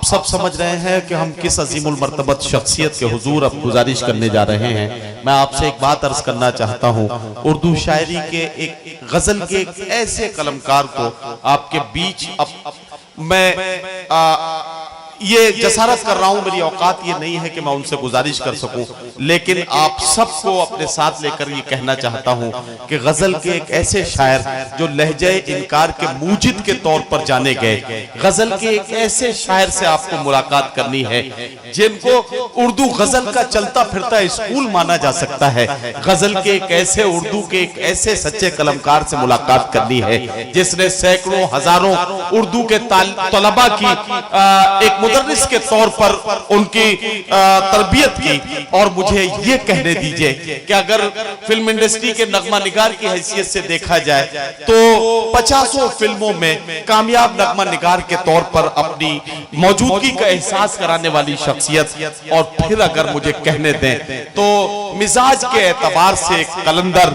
सब समझ रहे हैं कि हम किस अजीमुल मर्तबत शख्सियत के हुजूर अब गुजारिश करने जा रहे हैं। मैं आपसे एक बात अर्ज करना चाहता हूं, उर्दू शायरी के एक गजल के एक ऐसे कलमकार को आपके बीच अब मैं ये जसारत कर रहा हूं, मेरी औकात ये नहीं है कि मैं उनसे गुजारिश कर सकूं, लेकिन आप सबको अपने साथ लेकर ये कहना चाहता हूं कि गजल के एक ऐसे शायर जो लहजे इनकार के मूजिद के तौर पर जाने गए, गजल के एक ऐसे शायर से आपको मुलाकात करनी है जिनको उर्दू गजल का चलता फिरता स्कूल माना जा सकता है। गजल के एक ऐसे उर्दू के एक ऐसे सच्चे कलमकार से मुलाकात करनी है जिसने सैकड़ों हजारों उर्दू के तलबा की एक मुदर्रिस के तौर पर उनकी तरबियत की। और मुझे ये कहने दीजिए कि अगर फिल्म इंडस्ट्री के नगमा निगार की हैसियत से देखा जाए तो 50 फिल्मों में कामयाब नगमा निगार के तौर पर अपनी मौजूदगी का एहसास कराने वाली शख्सियत, और फिर अगर मुझे कहने दें तो मिजाज के एतबार से एक कलंदर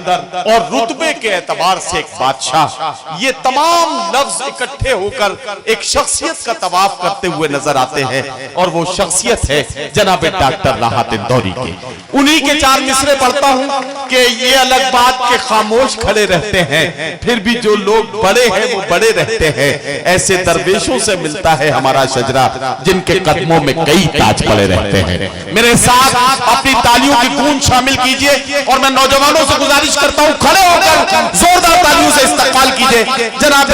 और रुतबे के एतबार से एक बादशाह, ये तमाम लफ्ज इकट्ठे होकर एक शख्सियत का तवाफ करते हुए नजर आते हैं। और वो शख्सियत है जनाब डॉक्टर राहत इंदौरी की। उन्हीं के 4 मिसरे पढ़ता हूं कि ये अलग बात के खामोश खड़े रहते हैं, फिर भी जो लोग बड़े हैं वो बड़े रहते हैं। ऐसे दरवेशों से मिलता है हमारा शजरा जिनके कदमों में कई ताज पड़े रहते हैं। मेरे साथ अपनी तालियों की गूंज शामिल कीजिए और मैं नौजवानों से गुजारिश करता हूं खड़े होकर जोरदार तालियों से इस्तकबाल कीजिए जनाब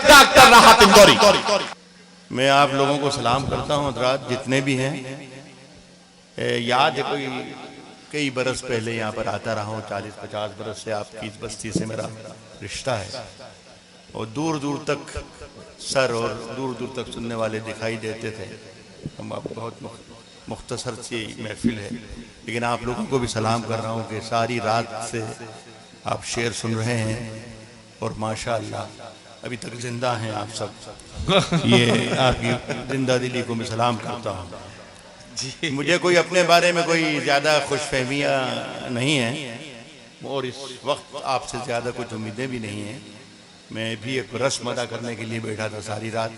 डॉक्टर राहत इंदौरी। मैं आप लोगों को सलाम करता हूँ हज़रात जितने भी हैं। याद है कोई कई बरस पहले यहाँ पर आता रहा हूँ, 40-50 बरस से आपकी इस बस्ती से मेरा रिश्ता है और दूर दूर तक सर और दूर दूर तक सुनने वाले दिखाई देते थे। हम आप बहुत मुख्तसर सी महफिल है, लेकिन आप लोगों को भी सलाम कर रहा हूँ कि सारी रात से आप शेर सुन रहे हैं और माशाअल्लाह अभी तक जिंदा हैं आप सब। ये आपकी जिंदा दिली को मैं सलाम करता हूँ। मुझे कोई अपने बारे में कोई ज़्यादा खुशफहमियाँ नहीं हैं और इस वक्त आपसे ज़्यादा कुछ उम्मीदें भी नहीं हैं। मैं भी एक रस्म अदा करने के लिए बैठा था सारी रात।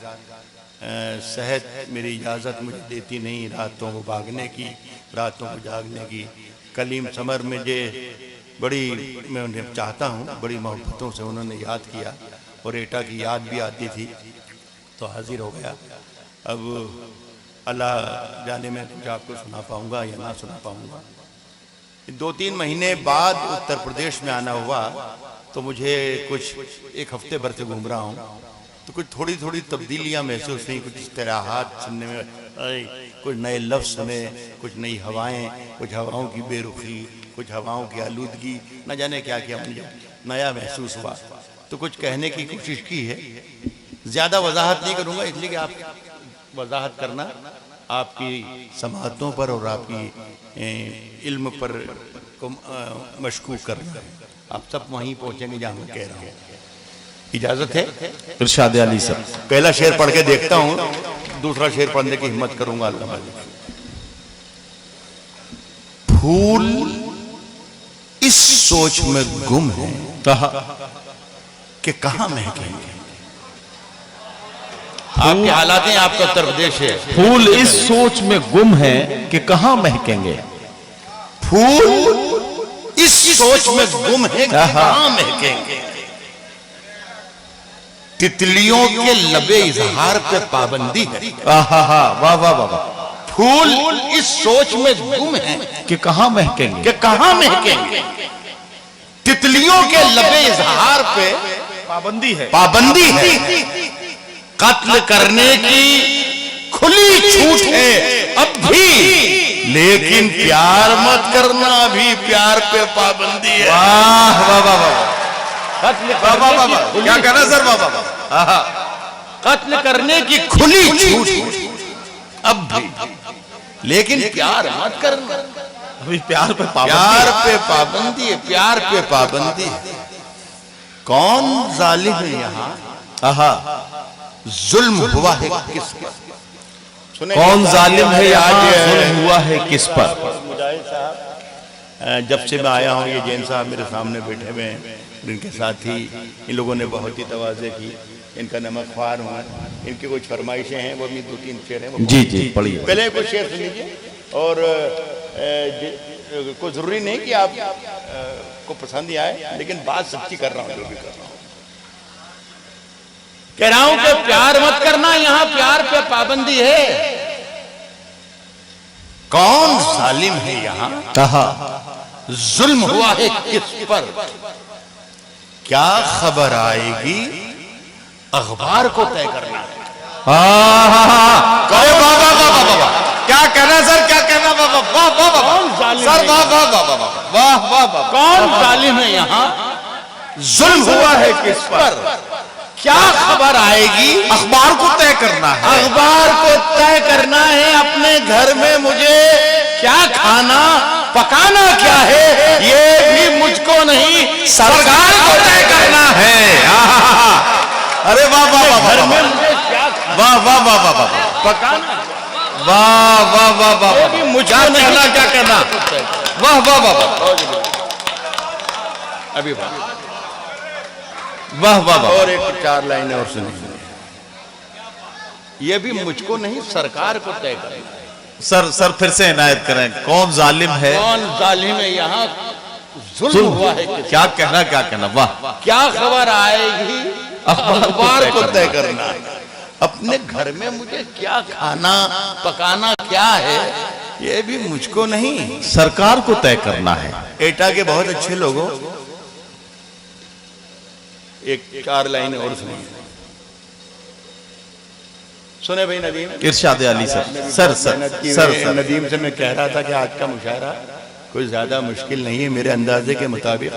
सेहत मेरी इजाज़त मुझे देती नहीं रातों को भागने की, रातों को जागने की। कलीम समर में जे बड़ी मैं उन्हें चाहता हूँ, बड़ी मोहब्बतों से उन्होंने याद किया और एटा की याद भी आती थी तो हाजिर हो गया। अब अल्लाह जाने में कुछ आपको सुना पाऊँगा या ना सुना पाऊँगा। 2-3 महीने बाद उत्तर प्रदेश में आना हुआ तो मुझे कुछ 1 हफ्ते भर से घूम रहा हूँ तो कुछ थोड़ी थोड़ी तब्दीलियाँ महसूस हुई। कुछ इस्तिलाहात सुनने में, कुछ नए लफ्ज़ सुने, कुछ नई हवाएं, कुछ हवाओं की बेरुखी, कुछ हवाओं की आलूदगी, न जाने क्या क्या मुझे नया महसूस हुआ। तो कुछ कहने की कोशिश की है, ज़्यादा वजाहत नहीं करूँगा इसलिए कि आप वजाहत करना आपकी समातों पर और आपकी इल्म पर को मशकूक करना। आप सब वहीं पहुँचेंगे जहाँ मैं कह रहा हूँ। इजाज़त है? इरशाद अली साहब, पहला शेर पढ़ के देखता हूँ, दूसरा शेर पढ़ने की हिम्मत करूँगा अल्लाह। फूल इस सोच में गुम है कि कहाँ महकेंगे। आपके हालात हैं, आपका उत्तर प्रदेश है। फूल इस सोच में गुम है कि कहाँ महकेंगे। फूल इस सोच में गुम है कि कहाँ महकेंगे। तितलियों के लबे इजहार पे पाबंदी है। वाह वाह वाह। फूल इस सोच में गुम है कि कहाँ महकेंगे, कि कहाँ महकेंगे। तितलियों के लबे इजहार पे पाबंदी है, पाबंदी है। कत्ल करने की खुली छूट है अब भी, लेकिन प्यार मत करना, अभी प्यार पे पाबंदी है। वाह वाह वाह वाह। क्या कहना सर? वाह। कत्ल करने की खुली छूट अब भी, लेकिन प्यार मत करना, अभी प्यार पे पाबंदी। प्यार पे पाबंदी है, प्यार पे पाबंदी है। कौन जालिम है यहाँ, जुल्म हुआ है किस पर? कौन जालिम है यहाँ, जुल्म हुआ है किस पर? मुजाहिद साहब, जब से मैं आया हूँ ये जैन साहब मेरे सामने बैठे हुए हैं, इनके साथ ही इन लोगों ने बहुत ही तवाज़े की। इनका नमक ख्वार हूँ, इनकी कुछ फरमाइशें हैं, वो भी 2-3 शेर हैं। जी जी पढ़िए। पहले कुछ शेर सुन लीजिए, और कोई जरूरी नहीं कि आप को पसंद ही आए, लेकिन बात सच्ची कर रहा हूँ, जो भी कर रहा हूँ। कह रहा हूं कि प्यार मत करना, यहां प्यार पे पाबंदी है। कौन जालिम है यहां, कहा जुल्म हुआ है किस पर, क्या खबर आएगी, अखबार को तय करना है। अरे वाह वाह वाह वाह वाह, क्या कहना सर, क्या कहना, वाह वाह वाह वाह वाह सर, वाह वाह वाह वाह वाह वाह वाह। कौन जालिम है यहां, जुल्म हुआ है किस पर, क्या खबर आएगी, अखबार को तय करना है। अखबार को तय करना है। अपने घर में मुझे क्या खाना पकाना क्या है, ये भी मुझको नहीं, सरकार को तय करना है। अरे वाह वाह वाह घर वाह में मुझे क्या वाह वाह वाह वाह वाह पकाना, वाह वाह वाह वाह, ये भी मुझको क्या नहीं, कहना, क्या कहना, वाह वाह वाह वाह अभी वाह वाह वाह। और एक 4 लाइनें और सुनिए। ये भी मुझको नहीं, सरकार को तय करेगा। सर फिर से इनायत करें, कौन जालिम है, कौन जालिम है यहाँ, जुल्म हुआ है किस, क्या कहना, क्या कहना, वाह। क्या खबर आएगी, अखबार को तय करना है। अपने घर में मुझे क्या खाना पकाना क्या है, ये भी मुझको नहीं, सरकार को तय करना है। एटा के बहुत अच्छे लोगों, एक 4 लाइनें और सुनिए। सुने भाई नदीम, इरशाद अली सर नदीम से मैं कह रहा था कि आज का मुशायरा कोई ज्यादा मुश्किल नहीं है। मेरे अंदाजे के मुताबिक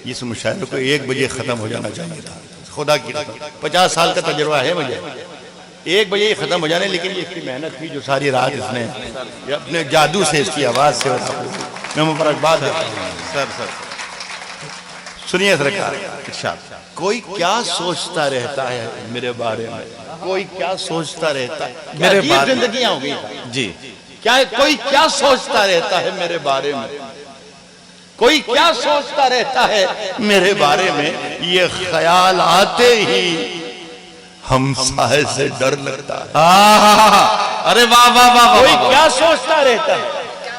इस मुशायरे को 1 बजे खत्म हो जाना चाहिए था। खुदा की कसम, 50 साल का तजुर्बा है मुझे, 1 बजे ही खत्म हो जाने, लेकिन ये इसकी मेहनत थी जो सारी रात इसने ये अपने जादू से, इसकी आवाज से, मैं मुबारकबाद देता हूं। सर सुनिए सरकार, इरशाद। कोई क्या सोचता रहता है मेरे बारे में, कोई क्या सोचता रहता है, मेरे क्या बारे में। जिंदगियां हो गई जी, क्या, कोई क्या सोचता रहता है मेरे बारे में, कोई क्या सोचता रहता है मेरे बारे में, ये ख्याल आते ही हमसाए से डर लगता है। अरे वाह वाह वाह कोई वाह, क्या सोचता रहता है,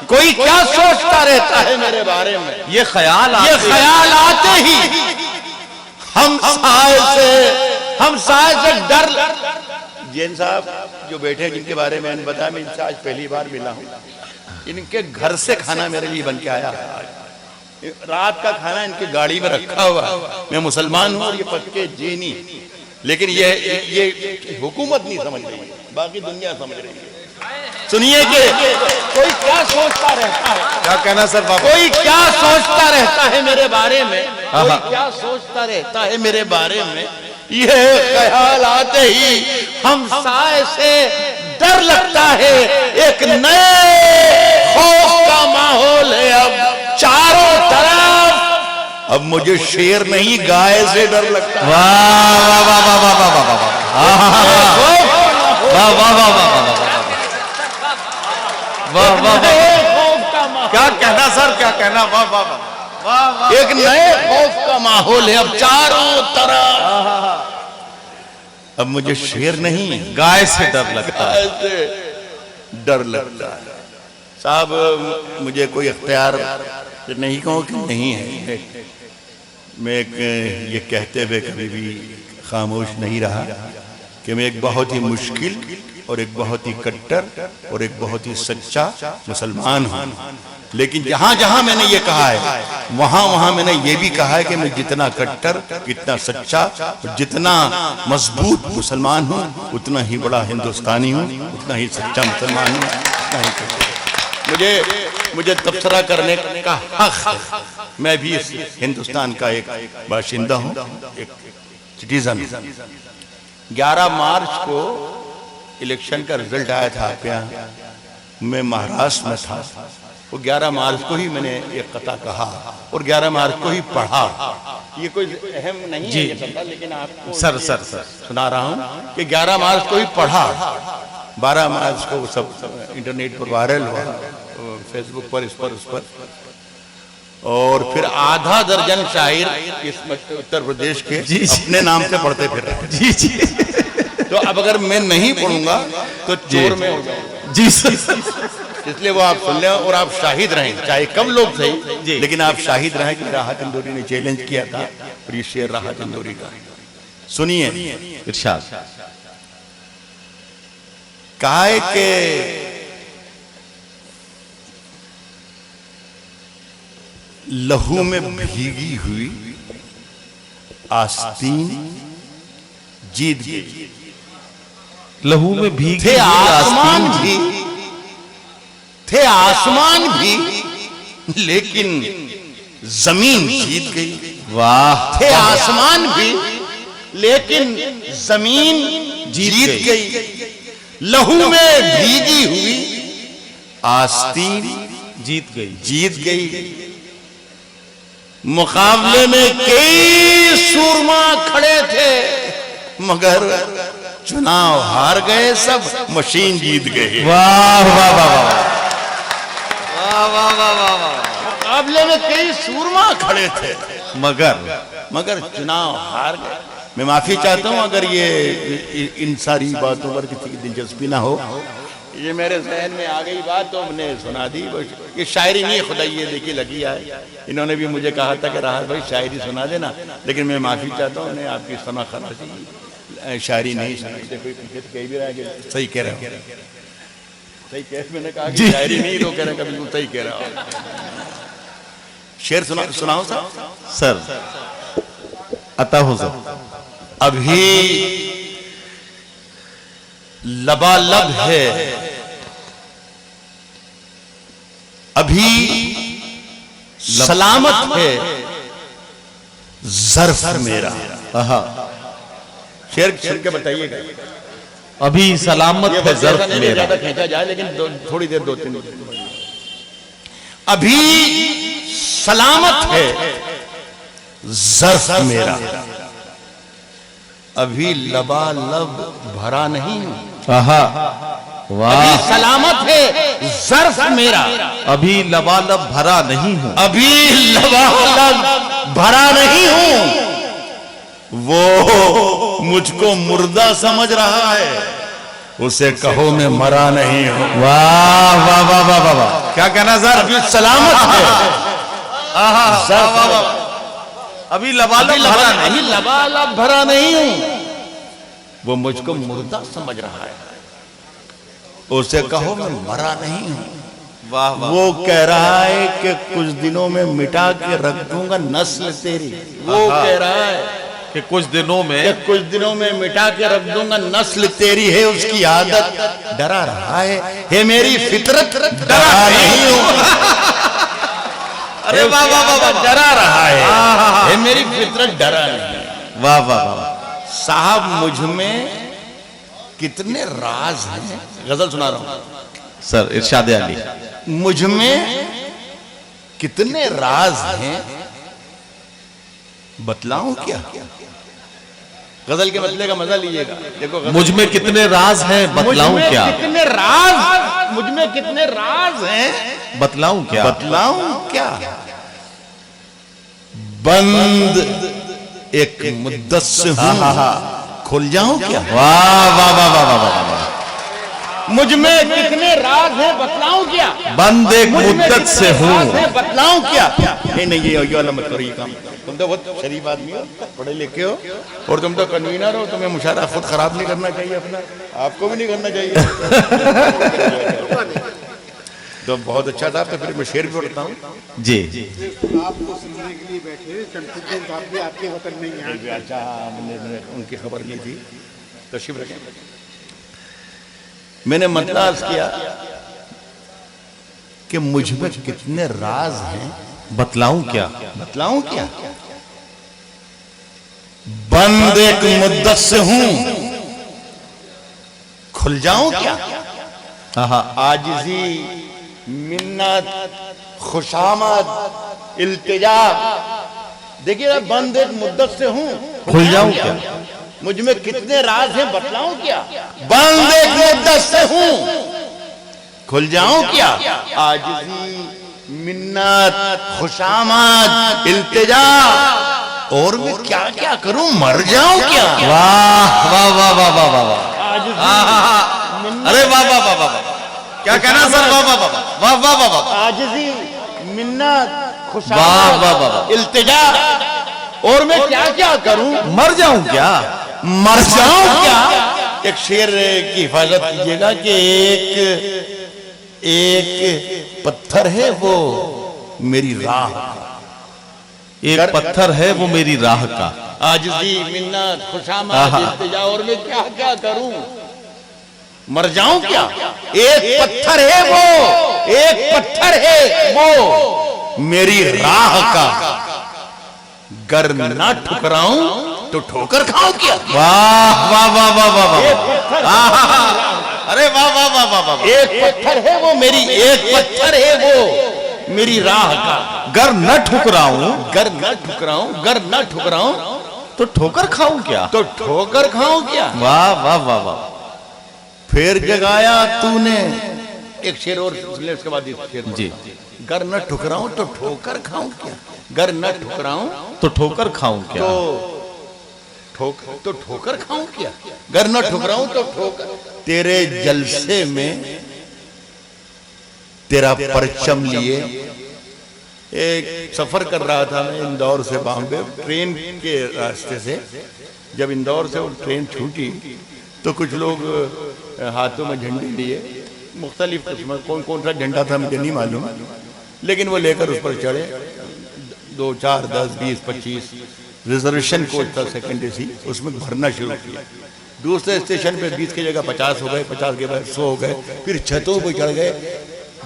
कोई क्या सोचता रहता है मेरे बारे में, ये ख्याल ये ख्याल आते ही हमसाए से डर। जैन साहब जो बैठे हैं, जिनके बारे में मैंने बताया, मैं इनसे आज पहली बार मिला हूँ। इनके घर से खाना मेरे लिए बन के आया, रात का खाना इनकी गाड़ी में रखा हुआ। मैं मुसलमान हूँ और ये पक्के जीनी, लेकिन ये हुकूमत नहीं समझ रही है, बाकी दुनिया समझ रही है। सुनिए कि कोई क्या सोचता रहता है, क्या कहना सर, कोई क्या सोचता रहता है मेरे बारे में, कोई क्या सोचता रहता है मेरे बारे में, ये ख्याल आते ही हमसाए से डर लगता है। एक नए खौफ का माहौल है अब चारों तरफ, अब मुझे शेर नहीं गाय से डर लगता है। वाह वाह वाह वाह वाह वाह वाह वाह वाह वाह वाह वाह, क्या कहना सर, क्या कहना, वाह वाह वाह वाह। एक नए खौफ का माहौल है अब चारों तरफ, अब मुझे शेर नहीं गाय से डर लगता है। ऐसे डर लगता है। साहब मुझे कोई अख्तियार नहीं कहूँ कि नहीं है, मैं एक ये कहते हुए कभी भी खामोश नहीं रहा कि मैं एक बहुत ही मुश्किल और एक बहुत ही कट्टर और एक बहुत ही सच्चा मुसलमान हूँ। लेकिन जहां जहां मैंने ये कहा है, वहां वहां मैंने ये भी कहा है कि मैं जितना कट्टर, कितना सच्चा, जितना मजबूत मुसलमान हूँ, उतना ही बड़ा हिंदुस्तानी हूँ, उतना ही सच्चा मुसलमान हूँ, उतना ही कट्टर। मुझे तबसरा करने का हक है। मैं भी इस हिंदुस्तान का एक बाशिंदा हूँ, एक सिटीजन। 11 मार्च को इलेक्शन का रिजल्ट आया था आपके यहाँ, मैं महाराष्ट्र में था। वो 11 मार्च को ही मैंने ये कथा कहा और 11 मार्च को ही पढ़ा। ये कोई अहम नहीं है ये कथा, लेकिन आपको सर सुना रहा हूँ कि 11 मार्च को ही पढ़ा। 12 मार्च को सब इंटरनेट पर वायरल हुआ, फेसबुक पर, उस पर। और फिर आधा दर्जन शायर इस उत्तर प्रदेश के जी, जी। अपने नाम से पढ़ते फिर रहे हैं। जी जी तो अब अगर मैं नहीं पढ़ूंगा तो चोर में हो जाऊंगा। जी सर। इसलिए वो आप सुन लें और आप शाहिद रहें, चाहे कम लोग सही, जी। लेकिन आप शाहिद रहें कि राहत इंदौरी ने चैलेंज किया था और ये शेर राहत इंदौरी का। सुनिए, इरशाद। काय के लहू में भीगी हुई आस्तीन जीत गई। लहू में भीगी थे हुई आसमान आस्तीन भी, थे आसमान भी, लेकिन जमीन जीत गई। वाह। थे आसमान भी, लेकिन जमीन जीत गई। लहू में भीगी हुई आस्तीन जीत गई। जीत गई। मुकाबले में कई सूरमा खड़े थे, मगर चुनाव हार गए सब, मशीन जीत गई। वाह वाह वाह वाह वाह वाह वाह वाह। मुकाबले में कई सूरमा खड़े थे, मगर चुनाव हार गए। मैं माफी चाहता हूं अगर ये इन सारी बातों पर किसी की दिलचस्पी ना हो। ये मेरे जहन में आ गई बात तो मैंने सुना दी। ये शायरी नहीं है, खुदा ये देखिए लगी है। इन्होंने भी मुझे कहा था कि राहत भाई शायरी सुना देना, लेकिन मैं माफी चाहता हूँ, आपकी समा खरासी शायरी नहीं सुनाई। कोई पीछे कह भी रहा है कि सही कह रहे हो, सही कह। मैंने कहा कि शायरी नहीं, लोग कह रहे हैं कभी सही कह रहा हो। शेर सुनाओ सर अता हो सर। अभी लबालब है, अभी सलामत है ज़र्फ मेरा। शेर सुन के बताइएगा। अभी सलामत है ज़र्फ मेरा। ज्यादा खींचा जाए, लेकिन थोड़ी देर, 2-3 अभी सलामत है ज़र्फ मेरा, अभी लबालब भरा नहीं हूं। वाह। अभी सलामत है ज़र्फ मेरा, अभी लबालब भरा नहीं हूं। अभी लबालब भरा नहीं हूं। वो मुझको मुर्दा समझ रहा है, उसे कहो मैं मरा नहीं हूं। वाह वाह वाह वाह वाह वाह। क्या कहना सर? अभी सलामत है, अभी लबालब भरा नहीं। अभी लबालब भरा नहीं हूं। वो मुझको मुर्दा समझ रहा है, उसे कहो मैं मरा नहीं हूं। वाह वाह। वो कह रहा है कि कुछ दिनों में मिटा के रख दूंगा नस्ल तेरी। वो कह रहा है कि कुछ दिनों में, कुछ दिनों में मिटा के रख दूंगा नस्ल तेरी है उसकी आदत। डरा रहा है मेरी फितरत, डरा नहीं हूं। अरे वाह वाह वाह वाह। डरा रहा है मेरी फितरत, डरा नहीं। वाह वाह वाह। साहब मुझ में कितने राज हैं। गजल सुना रहा हूं सर इरशाद अली। मुझ में कितने राज हैं, बतलाऊं क्या? गजल के मतले का मजा लीजिएगा। देखो, मुझ में कितने राज हैं बतलाऊं क्या? कितने राज, मुझ में कितने राज हैं, बतलाऊं क्या? बतलाऊं क्या? बंद एक मुद्दत से हूं, खुल जाऊं क्या? वाह वाह वाह वाह वाह वाह। मुझ में कितने राज हैं, बतलाऊं क्या? बंद एक मुद्दत से हूं, बतलाऊं क्या? नहीं ये वाला मत करो, ये काम। तुम तो बहुत शरीफ आदमी हो, पढ़े लिखे हो, और तुम तो कन्वीनर हो। तुम्हें मुशायरा खुद खराब नहीं करना चाहिए अपना, आपको भी नहीं करना चाहिए। तो बहुत अच्छा था। तो फिर मैं शेर भी पढ़ता हूँ जी। आपको सुनने के लिए बैठे शमसुद्दीन साहब भी आपके वतन में ही आए। अच्छा, मैंने उनकी खबर ली थी, तशरीफ रखें। मैंने मतलब अर्ज किया कि मुझ में कितने राज हैं, बतलाऊं क्या? बतलाऊं क्या? बंद एक मुद्दत से हूं, खुल जाऊं क्या? आजिज़ी, मिन्नत, खुशामद, इल्तिजा। देखिए, बंद एक मुद्दत से हूं, खुल जाऊं क्या? मुझ में कितने राज हैं, बतलाऊं क्या? बंद एक मुद्दत से हूं, खुल जाऊं क्या? आजिज़ी, मिन्नत, खुशामद, इल्तिजा, और मैं क्या क्या करूं, मर जाऊं क्या? वाह वाह वाह वाह वाह वाह वाह, अरे वाह वाह वाह वाह, क्या कहना सर, वाह वाह वाह वाह वाह वाह वाह, आजिज़ी, मिन्नत, वाह खुशामद, वाह वाह, इल्तिजा, और मैं क्या क्या करूं, मर जाऊं क्या? मर जाऊं क्या? एक शेर की हिफाजत कीजिएगा कि एक पत्थर है वो मेरी राह का, एक पत्थर है वो मेरी राह का, आजिज़ी, मिन्नत, खुशामद, इल्तिजा, और मैं क्या क्या करूं, मर जाऊं क्या? एक पत्थर है वो, एक पत्थर है वो मेरी राह का, गर ना ठुकराऊं तो ठोकर खाऊं क्या? वाह वाह वाह वाह वाह वाह, अरे वाह वाह वाह वाह वाह, एक पत्थर है वो मेरी, एक पत्थर है वो मेरी राह का, गर न ठुकराऊं गर ना ठुकराऊं, गर ना ठुकराऊं तो ठोकर खाऊं क्या? तो ठोकर खाऊं क्या? वाह वाह वाह वाह, फिर जगाया तूने, एक शेर और सुन उसके बाद इस शेर जी, गर न ठुकराऊं तो ठोकर खाऊं क्या? गर न ठुकराऊं तो ठोकर खाऊं क्या? तो ठोकर खाऊं क्या? गर न ठुकराऊं तो ठोकर, तेरे जलसे में तेरा परचम लिए, एक सफर कर रहा था मैं इंदौर से बॉम्बे, ट्रेन के रास्ते से, जब इंदौर से वो ट्रेन छूटी तो कुछ लोग हाथों में झंडे लिए, मुख्तलिफ किस्म, कौन कौन सा झंडा था मुझे नहीं मालूम, लेकिन वो लेकर उस पर चढ़े, 2, 4, 10, 20, 25 रिजर्वेशन कोच था सेकंड एसी, उसमें भरना शुरू किया। दूसरे स्टेशन पे 20 की जगह 50 हो गए, 50 के बाद 100 हो गए, फिर छतों पे चढ़ गए,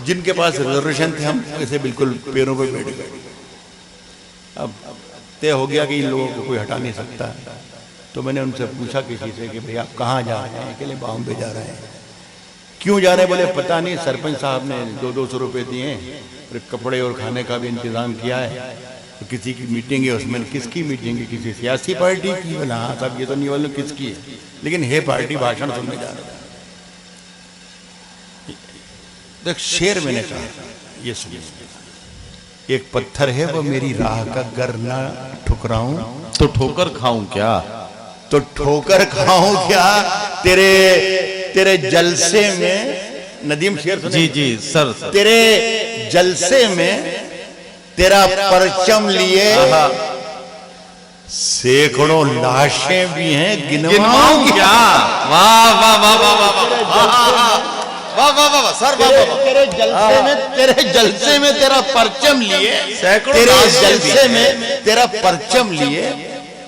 जिनके पास रिजर्वेशन थे हम ऐसे बिल्कुल पैरों पे बैठ गए। अब तय हो गया कि इन लोगों को कोई हटा नहीं सकता, तो मैंने उनसे पूछा किसी से कि भाई आप कहाँ जा रहे हैं? अकेले बॉम्बे जा रहे हैं। क्यों जा रहे हैं? बोले पता नहीं, सरपंच साहब ने 200 रुपये दिए, फिर कपड़े और खाने का भी इंतजाम किया है, तो किसी की मीटिंग है उसमें। किसकी मीटिंग है? किसी सियासी पार्टी की? बोला हाँ साहब ये तो नहीं मालूम किसकी है, लेकिन है पार्टी, भाषण सुनने जा रहे हैं। देख शेर मैंने कहा, ये सुनिए, एक पत्थर है वो मेरी राह का, गर ना ठुकराऊं तो ठोकर खाऊं क्या? तो ठोकर खाऊं क्या? तेरे जलसे में, नदीम शेर सुने? जी जी सर, सर। तेरे जलसे में तेरा परचम लिए सैकड़ों लाशें भी हैं, गिनवाऊं क्या? वाह वाह वाह वाह वाह वाह वाह वाह वाह सर, वाह वाह, तेरे जलसे में तेरा परचम लिए, तेरे जलसे में तेरा परचम लिए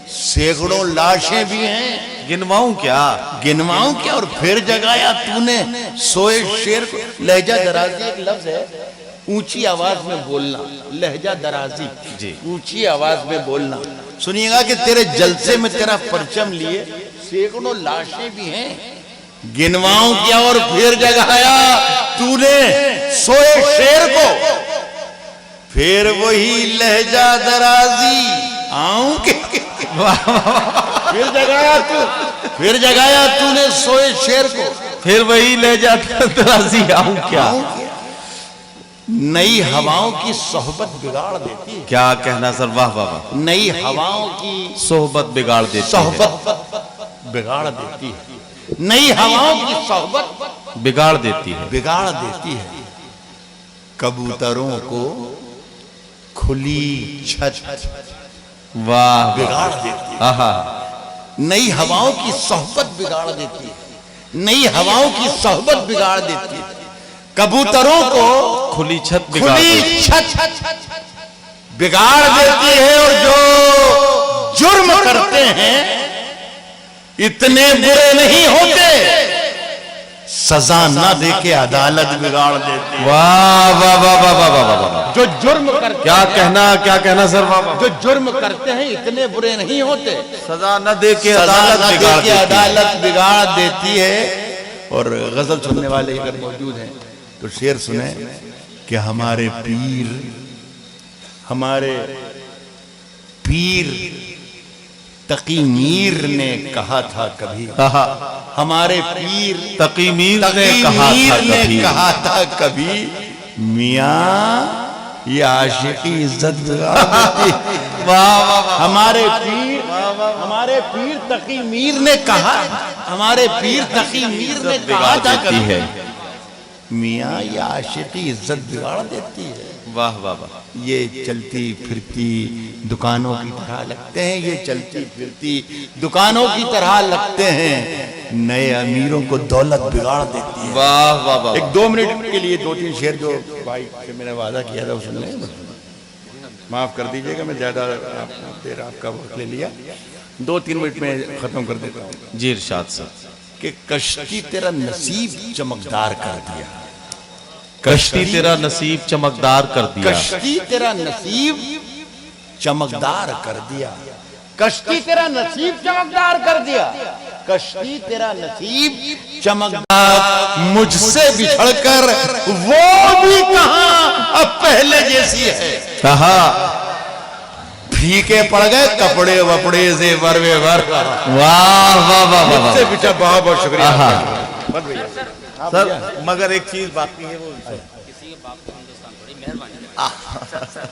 सैकड़ों लाशें भी हैं, गिनवाऊं क्या? गिनवाऊं क्या? और फिर जगाया तूने सोए शेर को। लहजा दराजी एक लफ्ज है, ऊंची आवाज में बोलना, लहजा दराजी जी, ऊंची आवाज में बोलना। सुनिएगा कि तेरे जलसे में तेरा परचम लिए सैकड़ों लाशें भी हैं, गिनवाऊं क्या? और फिर जगाया तूने सोए शेर को, फिर वही लहजा दराजी आऊं के फिर जगाया तूने सोए शेर को, फिर वही ले जाता दराजी आऊं क्या? नई हवाओं की सोहबत बिगाड़ देती है। क्या कहना सर, वाह वाह वाह, नई हवाओं की सोहबत बिगाड़ देती है, सोहबत बिगाड़ देती है, नई हवाओं की सोहबत बिगाड़ देती है, बिगाड़ देती है। कबूतरों को खुली छत वाह बिगाड़ देती है, आहा, नई हवाओं की सोहबत बिगाड़ देती है, नई हवाओं की सोहबत बिगाड़ देती है। कबूतरों को खुली छत बिगाड़ खुली देती छत बिगाड़ देती है, और जो जुर्म करते हैं इतने बुरे नहीं होते, सजा ना देके अदालत बिगाड़ देती है। वाह वाह वाह वाह वाह वाह वाह, जो जुर्म करते, क्या कहना सर, वाह वाह, जो जुर्म करते हैं इतने बुरे नहीं होते, सजा न दे के सजा अदालत ना बिगाड़ देके देती है। अदालत बिगाड़ देती है। और गजल सुनने वाले अगर मौजूद हैं तो शेर सुने कि हमारे पीर तकी मीर ने कहा था कभी, हमारे पीर तकी मीर ने तकी कहा था मीर ने कभी, कहा था कभी, मियाँ ये आशिकी इज्जत बिगाड़ देती है। हमारे पीर तकी मीर ने कहा, हमारे पीर तकी मीर ने कहा था देती है। मियाँ ये आशिकी इज्जत बिगाड़ देती है। वाह वाह वाह। ये चलती फिरती दुकानों की तरह लगते हैं, ये चलती फिरती दुकानों की तरह लगते हैं, नए अमीरों को दौलत बिगाड़ देती है। वाह वाह वाह। एक 2 मिनट के लिए 2-3 शेर जो भाई से मैंने वादा किया था वो सुन लें। माफ कर दीजिएगा, मैं ज्यादा देर आपका वक्त ले लिया। 2-3 मिनट में खत्म कर देता हूँ। जी इरशाद सर। कि कश्ती तेरा नसीब चमकदार कर दिया, कश्ती तेरा नसीब चमकदार कर दिया, कश्ती तेरा नसीब चमकदार कर दिया, कश्ती तेरा नसीब चमकदार कर दिया, कश्ती तेरा नसीब चमकदार मुझसे बिछड़कर वो भी कहां अब पहले जैसी है। कहा फीके पड़ गए कपड़े वपड़े से वर्वे वर। वाह वाह वाह वाह। मुझसे बिछा, बहुत बहुत शुक्रिया सर। मगर एक चीज बाकी है वो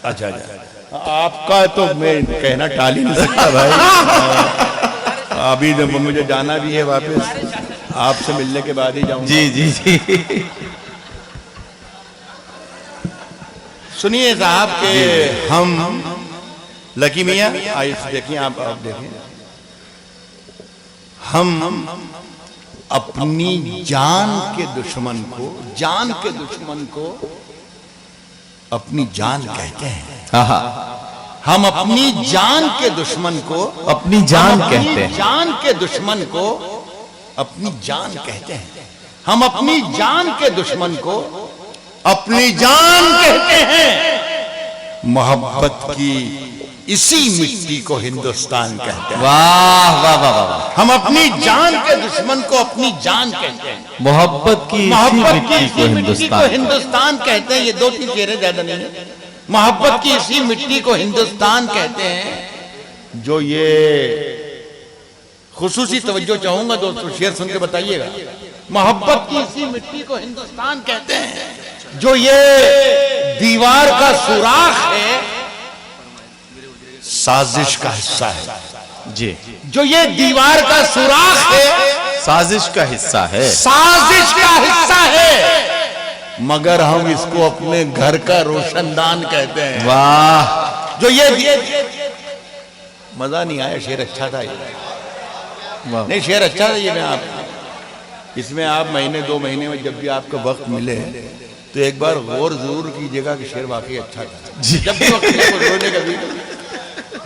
अच्छा अच्छा, आपका तो मैं कहना टाल ही नहीं सकता भाई। अभी तो मुझे जाना भी है वापस, आपसे मिलने के बाद ही जाऊंगा। जी जी जी। सुनिए साहब के हम लकी मियाँ आइए देखिए, आप देखिए, हम अपनी जान के दुश्मन को, जान के दुश्मन को अपनी जान कहते हैं। हम अपनी जान के दुश्मन को अपनी जान कहते हैं, जान के दुश्मन को अपनी जान कहते हैं। हम अपनी जान के दुश्मन को अपनी जान कहते हैं। मोहब्बत की इसी मिट्टी को हिंदुस्तान कहते हैं। वाह वाह वाह वाह। हम अपनी जान के दुश्मन को अपनी जान कहते हैं। मोहब्बत की इसी मिट्टी को हिंदुस्तान कहते हैं। ये 2-3 चेहरे ज्यादा नहीं है। मोहब्बत की इसी मिट्टी को हिंदुस्तान कहते हैं। जो ये खुसूसी तवज्जो चाहूंगा दोस्तों, शेर सुन के बताइएगा। मोहब्बत की इसी मिट्टी को हिंदुस्तान कहते हैं। जो ये दीवार का सुराख है, साजिश का हिस्सा है। जी। जो ये दीवार का सुराख है, साजिश का हिस्सा है, साजिश का हिस्सा है। मगर हम इसको अपने घर का रोशनदान कहते हैं। वाह। जो ये मजा नहीं आया, शेर अच्छा था ये। वाह। नहीं, शेर अच्छा था ये। मैं आप इसमें आप महीने 2 महीने में जब भी आपको वक्त मिले तो एक बार गौर जरूर कीजिएगा कि शेर वाकई अच्छा था। जब भी वक्त मिले तो रोने का भी।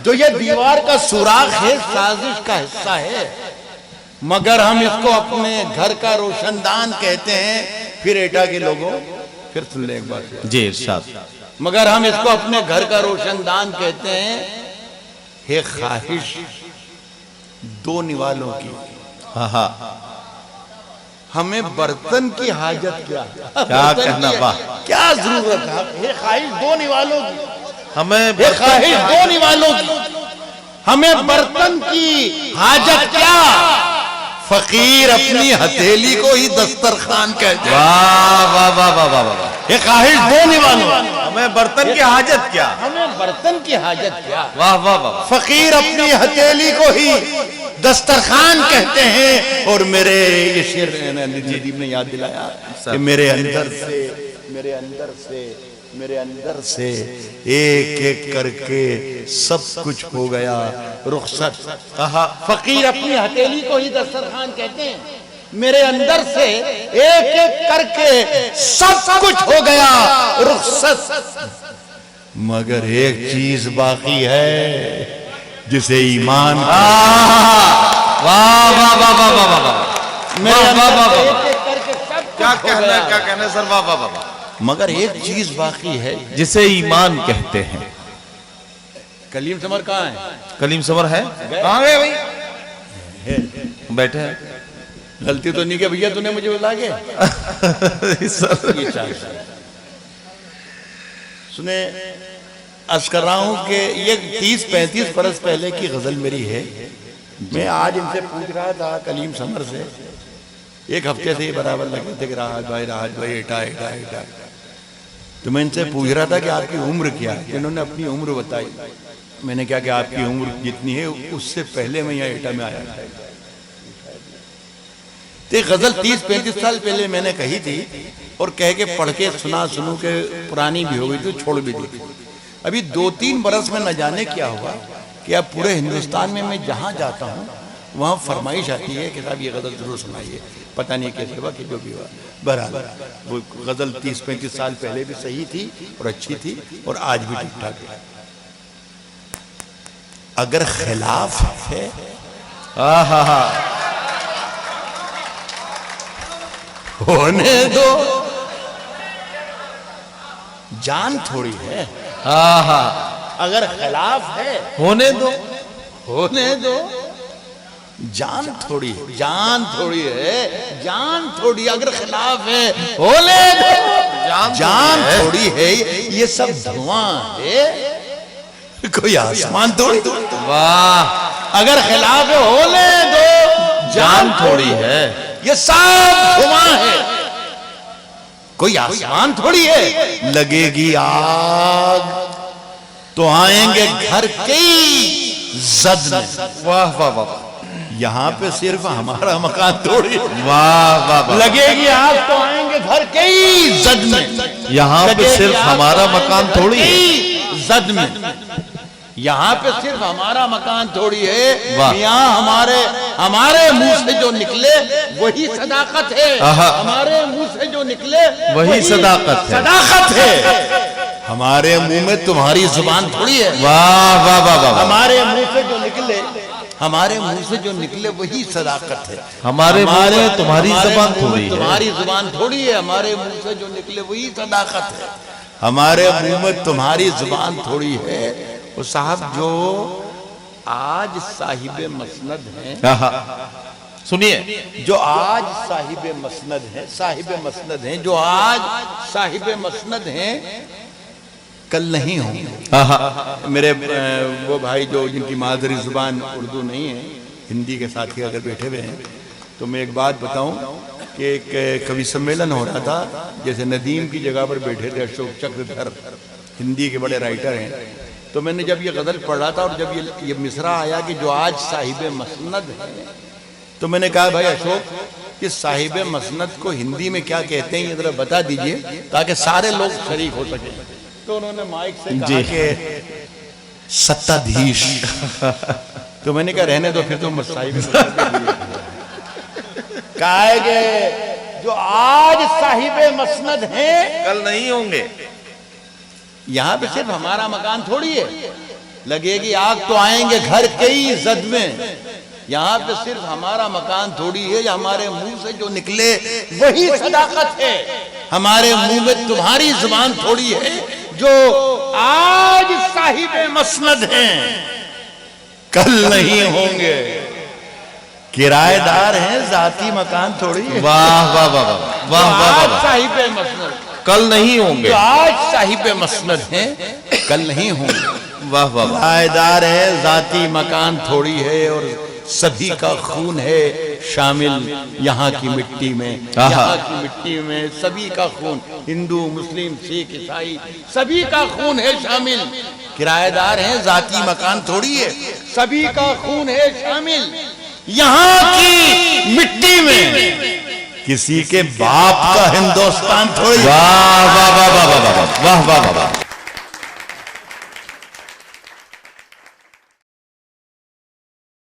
जो ये दीवार का सुराख है, साजिश का हिस्सा है, मगर हम इसको अपने घर का रोशनदान कहते हैं। फिर एटा के लोगों, फिर सुन ले एक बार। जी इरशाद। मगर हम इसको अपने घर का रोशनदान कहते हैं। हे ख्वाहिश 2 निवालों की, हमें बर्तन की हाजत क्या? क्या कहना, वाह। क्या जरूरत है? हे ख्वाहिश 2 निवालों की, हमें ख्वाहिश 2 निवालों की, हमें बर्तन की हाजत क्या? फकीर अपनी हथेली को ही दस्तरखान कहते हैं। वाह वाह वाह वाह वाह वाह। ये ख्वाहिश 2 निवालों, हमें बर्तन की हाजत क्या? हमें बर्तन की हाजत क्या? वाह वाह वाह। फकीर अपनी हथेली को ही दस्तरखान कहते हैं। और मेरे ये शेर नदीम ने याद दिलाया कि मेरे अंदर से एक एक करके सब कुछ हो गया रुखसत। कहा फकीर अपनी हथेली को ही दस्तरखान कहते हैं। मेरे अंदर से एक एक करके सब कुछ हो गया रुखसत, मगर एक चीज बाकी है जिसे ईमान। वाह वाह वाह वाह वाह वाह। मेरे वाह, वाह, अंदर वाह। एक एक करके सब क्या कुछ हो कहना गया। है, क्या कहना है सर? वाह वाह वाह वाह। मगर एक चीज बाकी है जिसे ईमान कहते हैं। कलीम समर कहाँ है? कलीम समर है? कहाँ गए भाई? बैठे हैं। गलती तो नहीं की भैया, तूने मुझे बुला के। सुने, अर्ज कर रहा हूं कि ये 30-35 बरस पहले की गजल मेरी है। मैं आज इनसे पूछ रहा था कलीम समर से, एक हफ्ते से ही बराबर लगे थे कि राहत भाई एटा एटा एटा। तो मैं इनसे पूछ रहा था कि आपकी उम्र क्या है। इन्होंने अपनी उम्र बताई। मैंने कहा कि आपकी उम्र जितनी है उससे पहले मैं यहाँ एटा में आया था। तो गजल 30-35 साल पहले मैंने कही थी और कह के पढ़ के सुनू के पुरानी भी हो गई तो छोड़ भी दी। अभी 2-3 बरस में न जाने क्या हुआ कि अब पूरे हिंदुस्तान में मैं जहाँ जाता हूँ वहाँ फरमाइश आती है कि साहब ये गजल जरूर सुनाइए। पता नहीं कैसे हुआ कि जो भी हुआ, बहरहाल वो गजल 30-35 साल पहले भी सही थी और अच्छी थी और आज भी ठीक ठाक है। अगर खिलाफ है होने दो, जान थोड़ी है। अगर खिलाफ है होने दो, जान थोड़ी है, जान थोड़ी है, जान थोड़ी। अगर खिलाफ है होने दो, जान थोड़ी है। ये सब धुआं है, कोई आसमान थोड़ी। वाह। अगर खिलाफ है होने दो, जान थोड़ी है। ये सब धुआं है, कोई आसमान थोड़ी है। लगेगी आग तो आएंगे घर के जद में। वाह वाह वाह। यहाँ पे सिर्फ हमारा मकान थोड़ी है। वाह वाह वाह। लगेगी आग तो आएंगे घर के जद में। यहाँ पे सिर्फ हमारा मकान थोड़ी है। जद में यहाँ पे सिर्फ हमारा मकान थोड़ी है। वाह। यहाँ हमारे मुंह से जो निकले वही सदाकत है। हमारे मुंह से जो निकले वही सदाकत है। हमारे मुंह में तुम्हारी जुबान थोड़ी है। वाह वाह वाह वाह। हमारे मुंह से जो निकले, हमारे मुंह से जो निकले वही सदाकत है। हमारे मुंह में तुम्हारी जुबान थोड़ी है। तुम्हारी जुबान थोड़ी है। हमारे मुंह से जो निकले वही सदाकत है। हमारे मुंह में तुम्हारी जुबान थोड़ी है। वो साहब जो आज साहिबे मसनद हैं, सुनिए, जो आज साहिबे मसनद हैं, जो आज साहिबे मसनद हैं, कल नहीं होंगे। मेरे वो भाई जो जिनकी मादरी जुबान उर्दू नहीं है, हिंदी के साथी अगर बैठे हुए हैं, तो मैं एक बात बताऊं कि एक कवि सम्मेलन हो रहा था। जैसे नदीम की जगह पर बैठे थे अशोक चक्रधर, हिंदी के बड़े राइटर हैं। तो मैंने जब ये गजल पढ़ा था और जब ये मिसरा आया कि जो आज साहिबे मसनद है, तो मैंने कहा भाई अशोक कि साहिबे मसनद को हिंदी में क्या कहते हैं ये जरा बता दीजिए ताकि सारे लोग शरीक हो सके। तो उन्होंने माइक से कहा कि सत्ताधीश। तो मैंने कहा रहने दो, फिर तो साहिबे कहेंगे जो आज साहिबे मसनद हैं कल नहीं होंगे। यहाँ पे सिर्फ हमारा मकान थोड़ी है। लगेगी आग तो आएंगे घर के ही जद में। यहाँ पे सिर्फ हमारा मकान थोड़ी है। हमारे मुंह से जो निकले वही सदाकत है। हमारे मुंह में तुम्हारी जुबान थोड़ी है। जो आज साहिबे मसनद हैं कल नहीं होंगे। किराएदार हैं, जाती मकान थोड़ी है। वाह वाह वाह वाह वाह वाह वाह। साहिबे मसनद कल नहीं होंगे। जो आज साहिबे मसनद हैं कल नहीं होंगे। वाह वाह वाह। किराएदार है, जाती मकान थोड़ी है और सभी का खून है शामिल यहाँ की मिट्टी में। यहाँ की मिट्टी में सभी का खून, हिंदू मुस्लिम सिख ईसाई सभी का खून है शामिल। किराएदार हैं, जाती मकान थोड़ी है, सभी का खून है शामिल यहाँ की मिट्टी में। किसी के बाप का हिंदुस्तान थोड़ी। वाह वाह वाह वाह वाह वाह वाह वाह वाह।